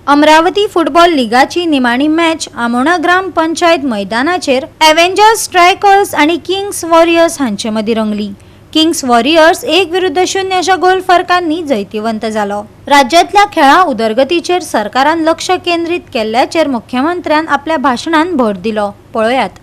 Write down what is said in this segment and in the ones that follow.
Amravati football लिगाची निमाणी match Amona ग्राम पंचायत मैदानाचेर Avengers strikers आणि किंग्स वॉरियर्स हांचे मदीं रंगली। किंग्स वॉरियर्स 1-0 अशा गोल फरकांनी जैतिवंत जालो। राज्यातल्या खेळा उदरगतीचेर सरकारान लक्ष केंद्रीत केल्ल्याचेर मुख्यमंत्र्यान आपल्या भाशणांत भर दिलो। पळयात।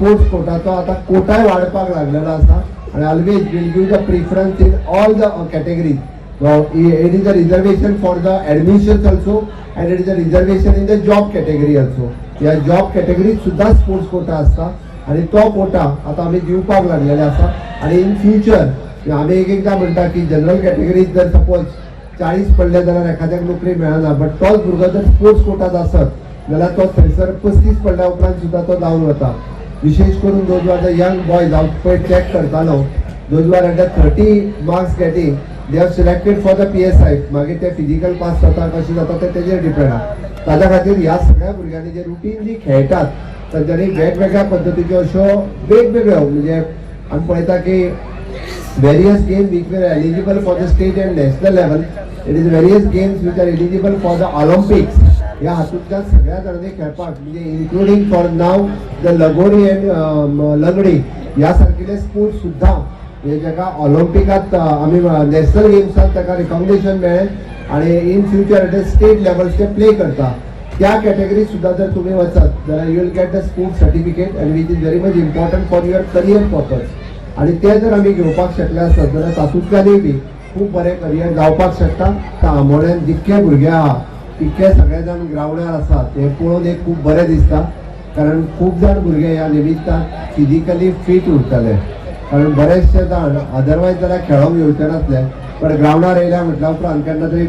स्पोर्ट्स कोटाचो आता कोटाय वाडपाक लागलेलो आसा आणि always will give the preference in all the categories. It is a reservation for the admissions also and it is a reservation in the job category also. ह्या जॉब कॅटेगरीत सुद्धा स्पोर्ट्स कोटा आसता आणि तो कोटा आता आमी दिवपाक लागलेले आसा. आणि इन फ्युचर आमी एकदा म्हणटा की जनरल कॅटेगरीत जर सपोज 40 पडले जाल्यार एखाद्याक नोकरी मेळना, बट तोच भुरगो जर स्पोर्ट्स कोटात आसत जाल्यार तो थंयसर 35 पडल्या उपरांत सुद्धा तो जावन वता. विशेष करून those were the young boys हांव पळय चॅक करतालो, those were under 30 marks getting they are selected for the PSI. मागीर ते फिजिकल पास जाता कशें जाता ते तेजेर डिपेंड आहा. ताज्या खातीर ह्या सगळ्या भुरग्यांनी जे रुटीनली खेळटात तांच्यांनी वेगवेगळ्या पद्दतीच्यो अश्यो वेगवेगळ्यो म्हणजे आमी पळयता की various games which were eligible for the state and national level, it is various games which are eligible for the Olympics. या हातूंतल्या सगळ्या जाणांनी खेळपाक म्हणजे including for now the lagori and लंगडी ह्या सारकिले स्पोर्ट्स सुद्धा म्हणजे जाका ऑलिम्पिकात आमी नॅशनल गेम्सात ताका रिकॉग्निशन मेळ्ळें आणि in future at state levels ते प्ले करता. त्या कॅटेगरीत सुद्धा जर तुम्ही वचत जाल्यार you will get the sports certificate and which is very much important for your career purpose. आणि ते जर आमी घेवपाक शकले आसत जाल्यार तातूंतल्यानय बी खूब बरें करियर जावपाक शकता. तर आमोण्यान जितके भुरगे आहा तितके सगळे जाण ग्रावंडार आसात हे पळोवन एक खूब बरें दिसता. कारण खूब जाण भुरगे ह्या निमित्तान फिजिकली फीट उरतले. कारण बरेचशे जाण अदरवायज जाल्यार खेळोंक येवचे नासले, पण ग्रावंडार येयल्या म्हटल्या उपरांत केन्ना तरी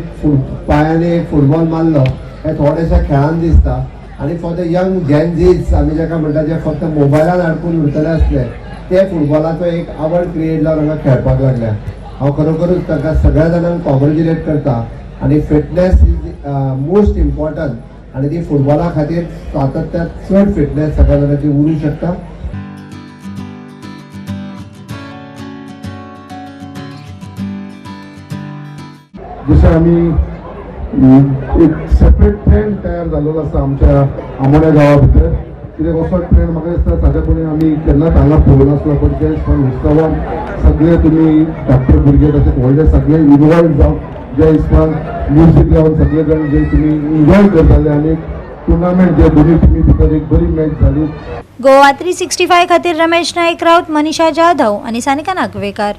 पांयांनी एक फुटबॉल मारलो हे थोडेशे खेळान दिसता. आणि फॉर द यंग जेनझीज आमी जाका म्हणटा जे फक्त मोबायलान अडकून उरतले आसले ते फुटबॉलाचो एक आवड क्रिएट जावन हांगा खेळपाक लागल्या. हांव खरोखरूच ताका सगळ्या जाणांक कॉंग्रॅच्युलेट करता. आणि फिटनेस इज मोस्ट इम्पॉर्टंट आणि ती फुटबॉला खातीर सातत्यात चड फिटनेस सगळ्या जाणांची उरूंक शकता. जशें आमी एक सेपरेट ट्रेंड तयार जाल्लो आसा आमच्या आमोण्या गांवा भितर. कित्याक असो ट्रेंड म्हाका दिसता सादेपणी आमी केन्नाच हांगा पळोवंक नासलो, पण ते उत्सवान सगळे तुमी धाकटे भुरगे तशेंच व्हडले सगळे इनवॉल्व जावन जे हिसपान म्युजीक लावन सगळे जाण जे तुमी एन्जॉय करताले आनी टुर्नामेंट जे दोनी टिमी भितर एक बरी मॅच जाली. गोवा 365 खातीर रमेश नाईक राऊत, मनीषा जाधव आणि सानिका नागवेकर.